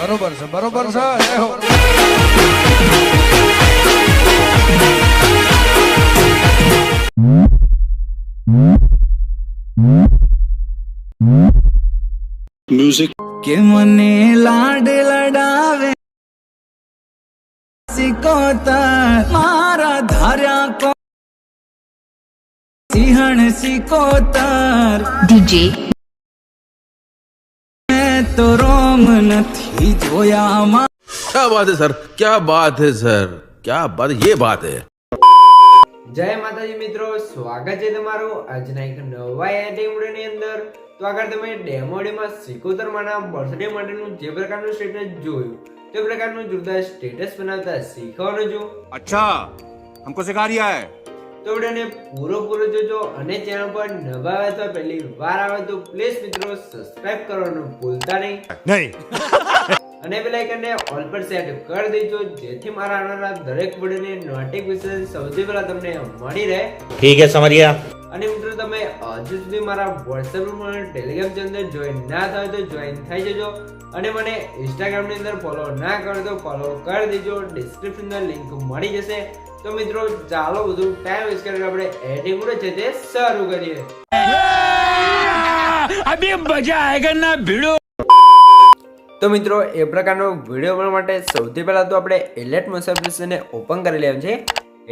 બરોબર છે, બરોબર છે. જય હો. Music. કે મને લાડ લડાવે સિકોતર મારા ધાર્યા કો સિંહણ સિકોતર DJ મેં તો રોમ નથી જોયા क्या बात है सर, क्या बात है सर, क्या बात, ये बात है. જય માતાજી મિત્રો, સ્વાગત છે તમારું આજના એક નવા એડિટિંગ વિડિયોની અંદર. તો આગળ તમે ડેમોડીમાં સિકોતરમાંના બર્થડે માટેનું જે પ્રકારનું સ્ટેટસ જોયું તે પ્રકારનું જોરદાર સ્ટેટસ બનાવતા શીખવાનું જો. अच्छा हमको सिखा रिया है. તો વિડિયોને પૂરો જોજો અને ચેનલ પર નવા આવે તો પહેલી વાર આવે તો પ્લીઝ મિત્રો સબસ્ક્રાઇબ કરવાનું ભૂલતા નહીં અને બેલ આઇકનને ઓલ પર સેટ કરી દેજો જેથી મારા આવનારા દરેક વિડિયોની નોટિફિકેશન સૌથી પહેલા તમને મળી રહે. ठीक है समझ गया. અને મિત્રો તમે હજુ સુધી મારા WhatsApp ગ્રુપ અને Telegram ચેનલ જોઈન ના થાય તો જોઈન થઈ જજો અને મને Instagram ની અંદર ફોલો ના કરો તો ફોલો કરી દેજો. ડિસ્ક્રિપ્શન ની લિંક મળી જશે. તો મિત્રો ચાલો બધું ટાઈમ વેસ્ટ કરીને આપણે એડિટિંગ વિડિયો છે તે શરૂ કરીએ. અભી મજા આયેગા ના ભીડો. તો મિત્રો એ પ્રકારનો વિડિયો બનાવવા માટે સૌથી પહેલા તો આપણે એલાઇટ મોશન એપ્લિકેશનને ઓપન કરી લેવાનું છે.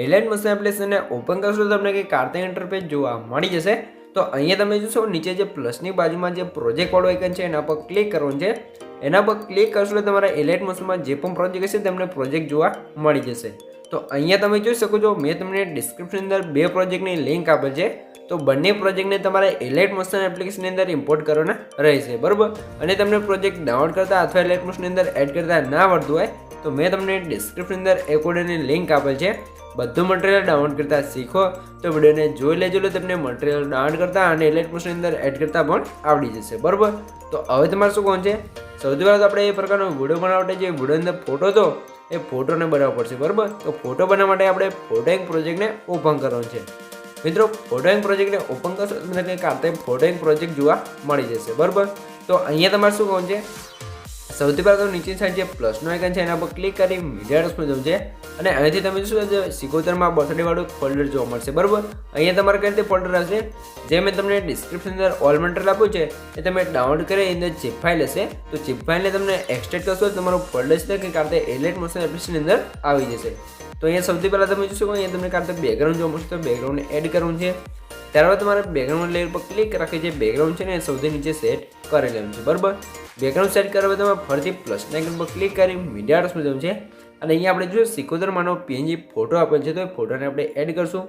એલાઇટ મોશન એપ્લિકેશનને ઓપન કરશો તો તમને કંઈક કાર્ટિંગ ઇન્ટરફેસ જોવા મળી જશે. તો અહીંયા તમે જોશો નીચે જે પ્લસની બાજુમાં જે પ્રોજેક્ટ વાળો આઇકન છે એના પર ક્લિક કરવાનું છે. એના પર ક્લિક કરશો એટલે તમારા એલાઇટ મોશનમાં જે પણ પ્રોજેક્ટ હશે તમને પ્રોજેક્ટ જોવા મળી જશે. તો અહીંયા તમે જોઈ શકો છો મેં તમને ડિસ્ક્રિપ્શન અંદર બે પ્રોજેક્ટની લિંક આપેલ છે. તો બંને પ્રોજેક્ટને તમારે એલાઇટ મોશન એપ્લિકેશનની અંદર ઇમ્પોર્ટ કરવાના રહેશે, બરાબર. અને તમને પ્રોજેક્ટ ડાઉનલોડ કરતા અથવા એલાઇટ મોશનની અંદર એડ કરતા ના આવડતું હોય તો મેં તમને ડિસ્ક્રિપ્શન અંદર એકોર્ડની લિંક આપેલ છે. બધું મટીરિયલ ડાઉનલોડ કરતા શીખો તો વિડીયોને જોઈ લેજો એટલે તમને મટીરિયલ ડાઉનલોડ કરતા અને એલાઇટ મોશનની અંદર એડ કરતા પણ આવડી જશે, બરાબર. તો હવે તમારે શું કોણ છે, સૌથી પહેલાં તો આપણે એ પ્રકારનો વિડીયો બનાવવા માટે જે વિડીયો અંદર ફોટો હતો એ ફોટોને બનાવવો પડશે, બરાબર. તો ફોટો બનાવવા માટે આપણે ફોટોઇંગ પ્રોજેક્ટને ઓપન કરવાનો છે. મિત્રો ફોટોઇંગ પ્રોજેક્ટને ઓપન કરશો તમને કંઈક આ ટાઈપ ફોટોઇંગ પ્રોજેક્ટ જોવા મળી જશે, બરાબર. તો અહીંયા તમારે શું કહું છે, સૌથી પહેલાં તો નીચેની સાઈડ જે પ્લસનો આઇકન છે એના પર ક્લિક કરી મીડિયા ડેસ્કમાં જવું છે અને અહીંથી તમે શું છે સિકોતરમાં બર્થડે વાળું ફોલ્ડર જોવા મળશે, બરાબર. અહીંયા તમારે કઈ રીતે ફોલ્ડર હશે જે મેં તમને ડિસ્ક્રિપ્શન અંદર ઓલ મટીરિયલ આપ્યું છે એ તમે ડાઉનલોડ કરી એની અંદર ઝીપ ફાઇલ હશે. તો ઝીપ ફાઇલને તમને એક્સટ્રેક્ટ કરશો તો તમારું ફોલ્ડર છે કે કારતે એલાઇટ મોશન એપ્લિકેશનની અંદર આવી જશે. તો અહીંયા સૌથી પહેલાં તમે જોશો અહીંયા તમને કારતે બેકગ્રાઉન્ડ જોવા મળશે તો બેકગ્રાઉન્ડને એડ કરવું છે. ત્યારબાદ તમારે બેકગ્રાઉન્ડ લેયર પર ક્લિક રાખી જે બેકગ્રાઉન્ડ છે ને એ સૌથી નીચે સેટ કરી લેવાનું છે, બરાબર. બેકગ્રાઉન્ડ સેટ કરવા તમે ફરીથી પ્લસના આઇકન પર ક્લિક કરી મીડિયા ડેસ્કમાં જવું છે અને અહીંયા આપણે જો સિકોતરમાંનો PNG ફોટો આપેલ છે તો એ ફોટોને આપણે એડ કરશું.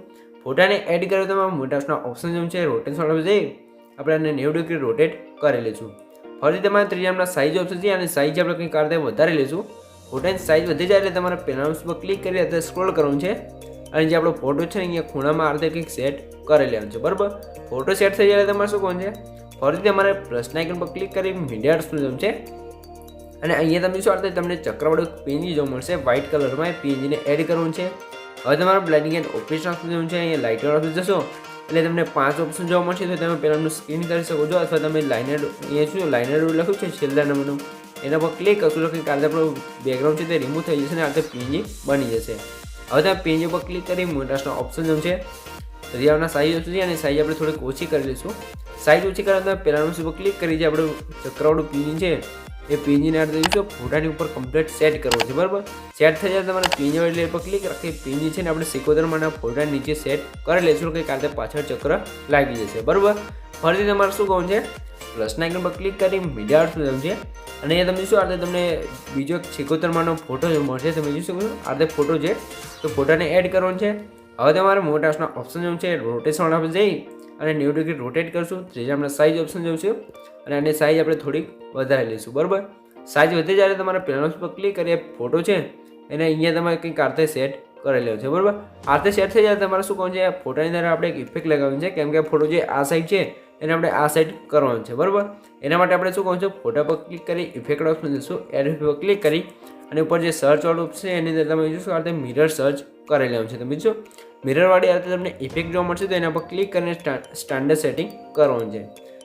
ફોટાને એડ કરવા તમારે મોટાસના ઓપ્શન જેવું છે રોટેશન વાળા જઈ આપણે આને 90 ડિગ્રી રોટેટ કરી લઈશું. ફરીથી તમારે ત્રીજામાં સાઇઝ ઓપ્શન છે અને સાઇઝ આપણે કંઈક કારતે વધારી લઈશું. ફોટાની સાઇઝ વધી જાય એટલે તમારે પેનલ્સ પર ક્લિક કરી અત્યારે સ્ક્રોલ કરવાનું છે અને જે આપણો ફોટો છે અહીંયા ખૂણામાં આ રીતે કંઈક સેટ કરી લેવાનું છે, બરાબર. ફોટો સેટ થઈ જાય તમારે શું કોણ છે ફરીથી તમારે પ્લસના આઇકન પર ક્લિક કરી મીડિયા ડેસ્કમાં જવું છે અને અહીંયા તમે શું રીતે તમને ચક્રવાળું PNG જોવા મળશે વ્હાઇટ કલરમાં એ PNGને એડ કરવું છે. હવે તમારે બ્લેન્ડિંગ એન્ડ ઓપ્શન ઓપ્શન જવું છે. અહીંયા લાઇટર ઓપ્શન જશો એટલે તમને 5 ઓપ્શન જોવા મળશે તો તમે પહેલાંનું સ્ક્રીન કરી શકો છો અથવા તમે લાઇનર અહીંયા શું લાઇનર લખ્યું છે છેલ્લા નંબરનું એના પર ક્લિક કરશો તો કંઈક કાલે આપણું બેકગ્રાઉન્ડ છે તે રિમૂવ થઈ જશે અને આ રીતે PNG બની જશે. હવે તમે PNG પર ક્લિક કરી મોટાસના ઓપ્શન જેવું છે રિયાના સાઇઝ ઓપ્શન છે અને સાઇઝ આપણે થોડીક ઓછી કરી લઈશું. સાઇઝ ઓછી કરવા તમે પહેલાંનું ઉપર ક્લિક કરી જે આપણું ચક્રવાળું PNG છે એ PNGને આ રીતે ફોટાની ઉપર કમ્પ્લીટ સેટ કરવો છે, બરાબર. સેટ થઈ જાય તમારે PNG વાળી લેયર પર ક્લિક રાખી PNG છે ને આપણે સિકોતરમાંના ફોટા નીચે સેટ કરી લઈશું કે કાલે પાછળ ચક્ર લાગી જશે, બરાબર. ફરીથી તમારે શું કહું છે પ્લસના આઇકન પર ક્લિક કરી મીડિયા ડેસ્કમાં જવું છે અને એ તમે શું આ રીતે તમને બીજો એક સિકોતરમાંનો ફોટો મળશે તમે જોઈ શકો છો આ રીતે ફોટો છે તો ફોટાને એડ કરવાનો છે. હવે તમારે મોટાસના ઓપ્શન જેવું છે રોટેશન વાળા આપણે જઈ અને 90 ડિગ્રી રોટેટ કરશું. ત્રીજા આપણે સાઇઝ ઓપ્શન જેવું છે અને આની સાઇઝ આપણે થોડીક વધારી લઈશું, બરાબર. સાઇઝ વધી જાય તમારે પેનલ્સ પર ક્લિક કરી ફોટો છે એને અહીંયા તમારે કંઈક આરતે સેટ કરી લેવું છે, બરાબર. આરતે સેટ થઈ જાય તમારે શું કહું છે ફોટાની અંદર આપણે એક ઇફેક્ટ લગાવવાની છે કેમ કે ફોટો જે આ સાઈડ છે એને આપણે આ સાઈડ કરવાનું છે, બરાબર. એના માટે આપણે શું કહું છું ફોટા પર ક્લિક કરી ઇફેક્ટ ઓપ્શન જઈશું એડ ઇફેક્ટ પર ક્લિક કરી અને ઉપર જે સર્ચ વાળું ઓપ્શન છે એની અંદર તમે જોશો આ રીતે મિરર સર્ચ કરી લેવાનું છે. તમે જો મિરરવાળી આ રીતે તમને ઇફેક્ટ જોવા મળશે તો એના પર ક્લિક કરીને સ્ટાન્ડર્ડ સેટિંગ કરવાનું છે.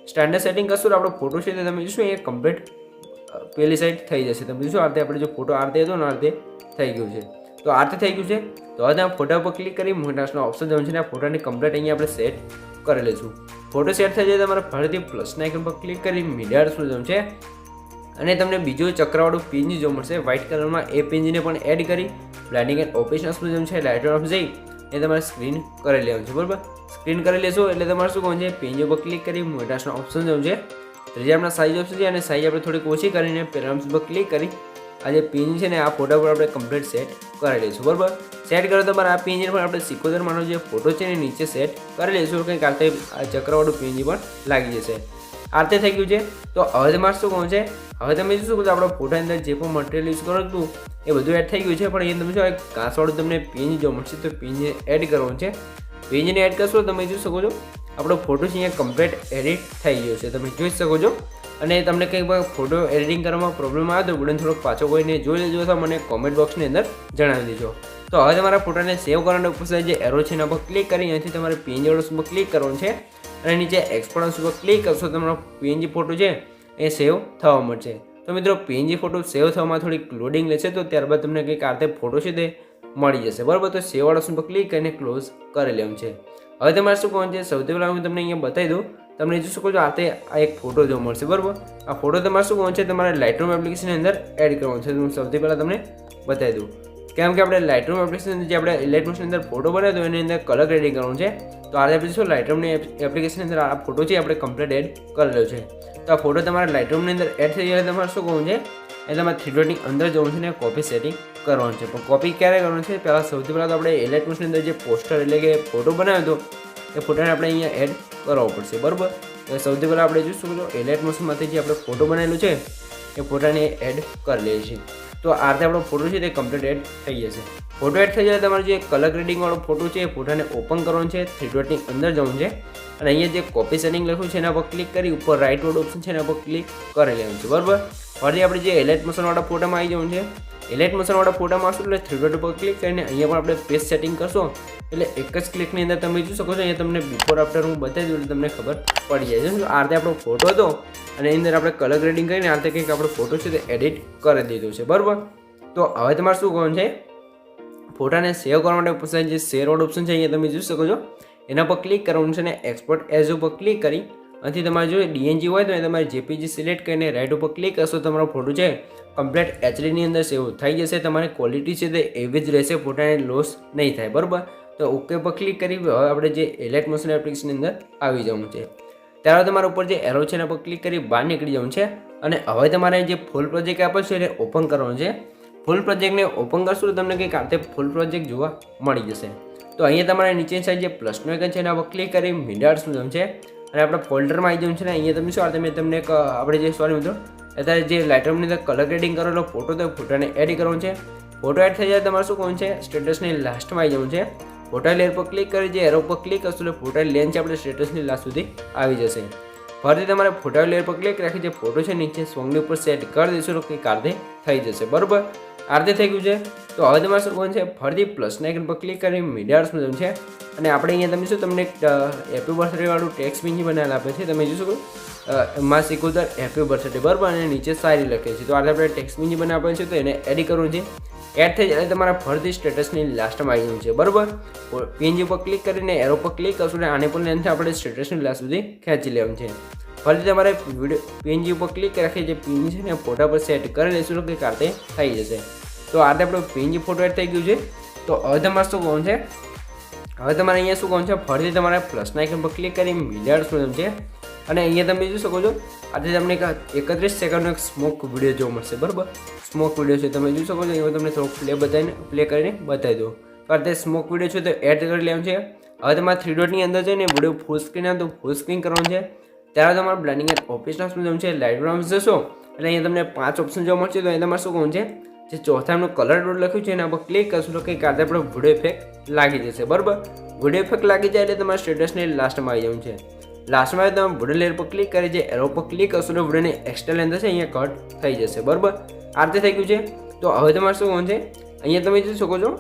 સ્ટાન્ડર્ડ સેટિંગ કરશો તો આપણો ફોટો છે તે તમે જોશો એ કમ્પ્લીટ પેલી સાઈડ થઈ જશે. તમે જોશો આ રીતે આપણે જો ફોટો આ રીતે હતો ને આ રીતે થઈ ગયું છે. તો આ રીતે થઈ ગયું છે. તો હવે તમે ફોટા પર ક્લિક કરી મોટાસનો ઓપ્શન જવાનું છે ને આ ફોટાની કમ્પ્લીટ અહીંયા આપણે સેટ કરી લઈશું. ફોટો સેટ થઈ જાય તમારે ફરીથી પ્લસના આઇકન પર ક્લિક કરી મીડિયા આર્ટ્સમાં જવાનું છે અને તમને બીજું ચક્રવાળું પીએનજી જોવા મળશે વ્હાઇટ કલરમાં. એ પીએનજીને પણ એડ કરી બ્લેન્ડિંગ એન્ડ ઓપરેશન્સમાં જવાનું છે. લાઇટર ઓફ જઈ એ તમારે સ્ક્રીન કરી લેવાનું છે. બરાબર, સ્ક્રીન કરી લેશો એટલે તમારે શું કરવાનું છે, પીએનજી પર ક્લિક કરી મોટાસનો ઓપ્શન જવાનું છે. ત્રીજા આપણા સાઇઝ ઓપ્શન છે અને સાઇઝ આપણે થોડીક ઓછી કરીને પેરામ્સ પર ક્લિક કરી આ જે પીએનજી છે ને આ ફોટા પર આપણે કમ્પ્લીટ સેટ કરી લઈશું. બરાબર, સેટ કરો તમારે આ પીએનજી પણ આપણે 71 માનો જે ફોટો છે ને નીચે સેટ કરી લઈશું. કંઈક આ રીતે આ ચક્રવાળું પીએનજી પણ લાગી જશે. આ રીતે થઈ ગયું છે. તો હવે તમારે શું કરવાનું છે, હવે તમે શું કરો આપણો ફોટા અંદર જે પણ મટીરિયલ યુઝ કરો હતું એ બધું એડ થઈ ગયું છે. પણ અહીંયા તમે જો એક ઘાસવાળું તમને પીએનજી જોવા મળશે તો પીએનજી એડ કરવાનું છે. પીએનજીને એડ કરશો તમે જોઈ શકો છો આપણો ફોટો છે અહીંયા કમ્પ્લીટ એડિટ થઈ ગયો છે. તમે જોઈ શકો છો. અને તમને કંઈક ફોટો એડિટિંગ કરવામાં પ્રોબ્લેમ આવે તો વિડીયો થોડોક પાછો કોઈને જોઈ લેજો અથવા મને કોમેન્ટ બોક્સની અંદર જણાવી દેજો. તો હવે તમારા ફોટાને સેવ કરવાનો ઉપર જે એરો છે એના પર ક્લિક કરી અહીંથી તમારે પીએનજી વાળું પર ક્લિક કરવાનું છે અને નીચે એક્સપોર્ટ ઉપર ક્લિક કરશો તમારો પીએનજી ફોટો છે એ સેવ થવા મળશે. તો મિત્રો પીએનજી ફોટો સેવ થવામાં થોડીક લોડિંગ લેશે તો ત્યારબાદ તમને કંઈક આ રીતે ફોટો છે તે મળી જશે. બરાબર, તો સેવ વાળા પર ક્લિક કરીને ક્લોઝ કરી લેવાનું છે. હવે તમારે શું કરવાનું છે, સૌથી પહેલાં હું તમને અહીંયા બતાવી દઉં. તમને જોઈ શકો છો આ એક ફોટો જોવા મળશે. બરાબર, આ ફોટો તમારે શું કરવાનું છે, તમારે લાઇટરૂમ એપ્લિકેશનની અંદર એડ કરવાનો છે. હું સૌથી પહેલાં તમને બતાવી દઉં. કેમ કે આપણે લાઇટરૂમ એપ્લિકેશન જે આપણે ઇલેક્ટ્રોનિક્સની અંદર ફોટો બનાવ્યો તો એની અંદર કલર ગ્રેડિંગ કરવાનું છે. તો આ આપણે શું લાઇટરૂમની એપ્લિકેશનની અંદર આ ફોટો છે આપણે કમ્પ્લીટ એડ કરેલો છે. તો આ ફોટો તમારે લાઇટરૂમની અંદર એડ થઈ જાય તમારે શું કરવાનું છે, એ તમારે 3 ડોટની અંદર જવાનું છે ને કોપી સેટિંગ કરવાનું છે. પણ કોપી ક્યારે કરવાનું છે, પહેલાં સૌથી પહેલાં તો આપણે ઇલેક્ટ્રોનિક્સની અંદર જે પોસ્ટર એટલે કે ફોટો બનાવ્યો હતો એ ફોટાને આપણે અહીંયા એડ કરવો પડશે. બરાબર, તો સૌથી પહેલાં આપણે જોઈશું કે એલાઇટ મોશનમાંથી જે આપણે ફોટો બનાવેલું છે એ ફોટાને એડ કરી લઈએ છીએ. તો આ રીતે આપણો ફોટો છે તે કમ્પ્લીટ એડ થઈ જશે. ફોટો એડ થઈ જાય તમારે જે કલર ગ્રેડિંગવાળો ફોટો છે એ ફોટાને ઓપન કરવાનો છે, 3 ડોટની અંદર જવાનું છે અને અહીંયા જે કોપી સેટિંગ લખ્યું છે એના પર ક્લિક કરી ઉપર રાઇટ વર્ડ ઓપ્શન છે એના પર ક્લિક કરી લેવાનું છે. બરાબર, ફરી આપણે જે એલાઇટ મોશનવાળા ફોટામાં આવી જવાનું છે. એલાઇટ મોશનવાળા ફોટામાં આવશું એટલે 3 ડોટ પર ક્લિક કરીને અહીંયા પણ આપણે પેજ સેટિંગ કરશો એટલે એક જ ક્લિકની અંદર તમે જોઈ શકો છો. અહીંયા તમને બિફોર આફ્ટર હું બતાવી દઉં એટલે તમને ખબર પડી જાય છે. આ રીતે આપણો ફોટો હતો અને એની અંદર આપણે કલર ગ્રેડિંગ કરીને આ રીતે કંઈક આપણો ફોટો છે તે એડિટ કરી દીધો છે. બરાબર, તો હવે તમારે શું કરવાનું છે, ફોટાને સેવ કરવા માટે પૂછાય જે શેર વાળો ઓપ્શન છે અહીંયા તમે જોઈ શકો છો એના પર ક્લિક કરવાનું છે અને એક્સપોર્ટ એઝ ઉપર ક્લિક કરી અહીંથી તમારે જો ડીએનજી હોય તો એ તમારે જેપીજી સિલેક્ટ કરીને રાઇટ ઉપર ક્લિક કરશો તમારો ફોટો છે કમ્પ્લીટ એચડીની અંદર સેવ થઈ જશે. તમારી ક્વોલિટી છે તે એવી જ રહેશે, ફોટાને લોસ નહીં થાય. બરાબર, તો ઓકે પર ક્લિક કરી હવે આપણે જે એલાઇટ મોશન એપ્લિકેશનની અંદર આવી જવાનું છે. ત્યારબાદ તમારા ઉપર જે એરો છે એના પર ક્લિક કરી બહાર નીકળી જવાનું છે અને હવે તમારે જે ફૂલ પ્રોજેક્ટ આપેલ છે એને ઓપન કરવાનો છે. ફૂલ પ્રોજેક્ટને ઓપન કરશો તો તમને કંઈક આતે ફૂલ પ્રોજેક્ટ જોવા મળી જશે. તો અહીંયા તમારે નીચેની સાઈડ જે પ્લસનો આઇકન છે એના પર ક્લિક કરી મીડિયા આર્ટ્સનું જવાનું છે અને આપણા ફોલ્ડરમાં આવી જવાનું છે ને અહીંયા તમે શું તમે તમને એક આપણે જે સોરી મિત્રો અત્યારે જે લાઇટરૂમની અંદર કલર ગ્રેડિંગ કરેલો ફોટો તો ફોટાને એડ કરવાનો છે. ફોટો એડ થઈ જાય તમારે શું કરવાનું છે, સ્ટેટસની લાસ્ટમાં આવી જવાનું છે. ફોટા લેયર પર ક્લિક કરી જે એરો પર ક્લિક કરશો એટલે ફોટા લેન છે આપણે સ્ટેટસની લાસ્ટ સુધી આવી જશે. ફરીથી તમારે ફોટા લેયર પર ક્લિક રાખી જે ફોટો છે નીચે સોંગની ઉપર સેટ કરી દેશો તો કંઈક આરતે થઈ જશે. બરાબર, આરતે થઈ ગયું છે. તો હવે તમારે શું કરવાનું છે, ફરીથી પ્લસના આઇકન પર ક્લિક કરી મીડિયા આર્ટ્સમાં જવાનું છે અને આપણે અહીંયા તમે શું તમને હેપી બર્થડે વાળું ટેક્સ બીજી બનાવેલ આપે છે. તમે જોઈ શકો માં સિકોતર હેપી બર્થડે. બરાબર, અને નીચે સારી લખે છે. તો આજે આપણે ટેક્સ બીજી બનાવે છે તો એને એડ કરવું છે. એડ થઈ જાય તમારા ફરીથી સ્ટેટસની લાસ્ટમાં આવી જવું છે. બરાબર, પીએનજી પર ક્લિક કરીને એરો પર ક્લિક કરશો અને આને પણ લેન્થથી આપણે સ્ટેટસની લાસ્ટ સુધી ખેંચી લેવાનું છે. ફરીથી તમારે વિડીયો પીએનજી ઉપર ક્લિક રાખી જે પીએનજી છે ને ફોટા પર સેટ કરી લઈશું તો કંઈક આરતે થઈ જશે. તો આરતે આપણો પીએનજી ફોટો એડ થઈ ગયું છે. તો હવે તમારે શું કરવાનું છે, હવે તમારે અહીંયા શું કરવાનું છે, ફરીથી તમારે પ્લસના આઇકન પર ક્લિક કરી મીડિયા આર્ટ્સનું છે અને અહીંયા તમે જોઈ શકો છો આજે તમને 31 સેકન્ડનો એક સ્મોક વિડીયો જોવા મળશે. બરાબર, સ્મોક વિડીયો છે તમે જોઈ શકો છો. એમાં તમને થોડોક પ્લે કરીને બતાવી દો. તો આ સ્મોક વિડીયો છે તો એડ કરી લેવાનું છે. હવે તમારે 3 ડોટની અંદર જઈને વિડીયો ફૂલ સ્ક્રીન આવે તો ફૂલ સ્ક્રીન કરવાનું છે. ત્યારબાદ તમારે બ્લેન્ડિંગ એન્ડ ઓપરેશન્સમાં જવાનું છે. લાઇટરૂમ જશો એટલે અહીંયા તમને 5 ઓપ્શન જોવા મળશે. તો અહીંયા તમારે શું કરવાનું છે, જે ચોથાનું કલર ડોટ લખ્યું છે એના પર ક્લિક કરશો તો કંઈક આજે આપણો વિડીયો ઇફેક્ટ લાગી જશે. બરાબર, વિડીયો ઇફેક્ટ લાગી જાય એટલે તમારે સ્ટેટસની લાસ્ટમાં આવી જવાનું છે. લાસ્ટમાં તમે વિડીયો લેયર પર ક્લિક કરી જે એરો પર ક્લિક કરશો તો વિડીયોની એક્સટર્નલ અંદર છે અહીંયા કટ થઈ જશે. બરાબર, આ રીતે થઈ ગયું છે. તો હવે તમારે શું કરવાનું છે, અહીંયા તમે જોઈ શકો છો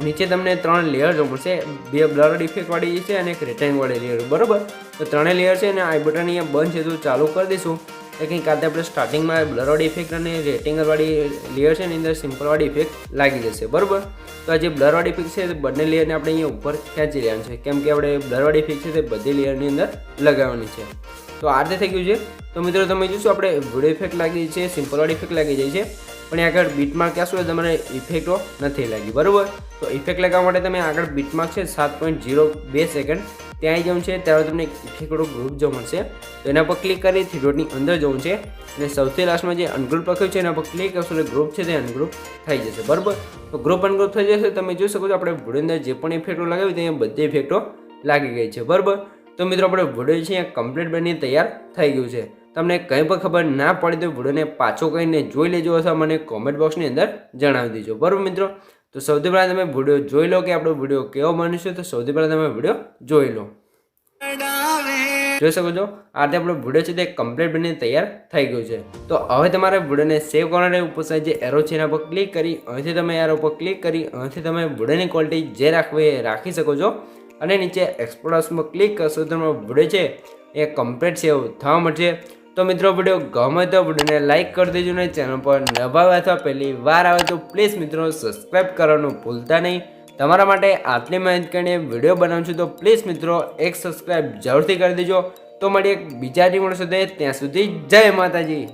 નીચે તમને 3 લેયર જોવા મળશે. 2 બ્લર ઇફેક્ટવાળી છે અને એક રેટાઇંગવાળી લેયર. બરાબર, તો 3 લેયર છે અને આ બટન અહીંયા બંધ છે તો ચાલુ કરી દઈશું તો કંઈક આ આપણે સ્ટાર્ટિંગમાં બ્લરવાળી ઇફેક્ટ અને રેટિંગરવાળી લેયર છે એની અંદર સિમ્પલવાળી ઇફેક્ટ લાગી જશે બરાબર. તો આ જે બ્લરવાળી ઇફેક્ટ છે તે બંને લેયરને આપણે અહીંયા ઉપર ખેંચી લેવાનું છે, કેમ કે આપણે બ્લરવાળી ઇફેક્ટ છે તે બધી લેયરની અંદર લગાવવાની છે. તો આ રીતે થઈ ગયું છે. તો મિત્રો તમે જોશો આપણે વિડીયો ઇફેક્ટ લાગી છે, સિમ્પલવાળી ઇફેક્ટ લાગી જાય છે, પણ આગળ બીટમાર્ક ક્યાં શું તમારે ઇફેક્ટો નથી લાગી બરાબર. તો ઇફેક્ટ લગાવવા માટે તમે આગળ બીટમાર્ક છે 7.02 સેકન્ડ ત્યાં આવી જવું છે. ત્યારે તમને ઇફેક્ટો ગ્રુપ જોવા મળશે. તો એના પર ક્લિક કરી થ્રીડોટની અંદર જવું છે અને સૌથી લાસ્ટમાં જે અનગ્રુપ લખ્યું છે એના પર ક્લિક કરશો એટલે ગ્રુપ છે તે અનગ્રુપ થઈ જશે બરાબર. તો ગ્રુપ અનગ્રુપ થઈ જશે. તમે જોઈ શકો છો આપણે વિડીયો અંદર જે પણ ઇફેક્ટો લગાવી ત્યાં બધી ઇફેક્ટો લાગી ગઈ છે બરાબર. તો મિત્રો આપણે વિડીયો છે અહીંયા કમ્પ્લીટ બની તૈયાર થઈ ગયું છે. તમને કંઈ પણ ખબર ના પડે તો વિડીયોને પાછો કહીને જોઈ લેજો અથવા મને કોમેન્ટ બોક્સની અંદર જણાવી દેજો બરાબર મિત્રો. તો સૌથી પહેલાં તમે વિડીયો જોઈ લો કે આપણો વિડીયો કેવો બનશે. તો સૌથી પહેલાં તમે વિડીયો જોઈ લો. જોઈ શકો છો આ રીતે આપણો વિડીયો છે તે કમ્પ્લીટ બનીને તૈયાર થઈ ગયું છે. તો હવે તમારે વિડીયોને સેવ કરવાને ઉપર સાઈડ જે એરો છે એના પર ક્લિક કરી અહીંથી તમે એરો પર ક્લિક કરી અહીંથી તમે વિડીયોની ક્વોલિટી જે રાખવી એ રાખી શકો છો અને નીચે એક્સપોર્ટમાં ક્લિક કરશો તો તમારો વિડીયો છે એ કમ્પ્લીટ સેવ થવા મળશે. તો મિત્રો વિડીયો ગમે તો વિડીયોને લાઇક કરી દેજો ને ચેનલ પર નવા અથવા પહેલી વાર આવે તો પ્લીઝ મિત્રો સબસ્ક્રાઈબ કરવાનું ભૂલતા નહીં. તમારા માટે આટલી મહેનત કરીને વિડીયો બનાવું છું તો પ્લીઝ મિત્રો એક સબસ્ક્રાઈબ જરૂરથી કરી દેજો. તો મળીએ એક બીજા ટીમ સાથે, ત્યાં સુધી જય માતાજી.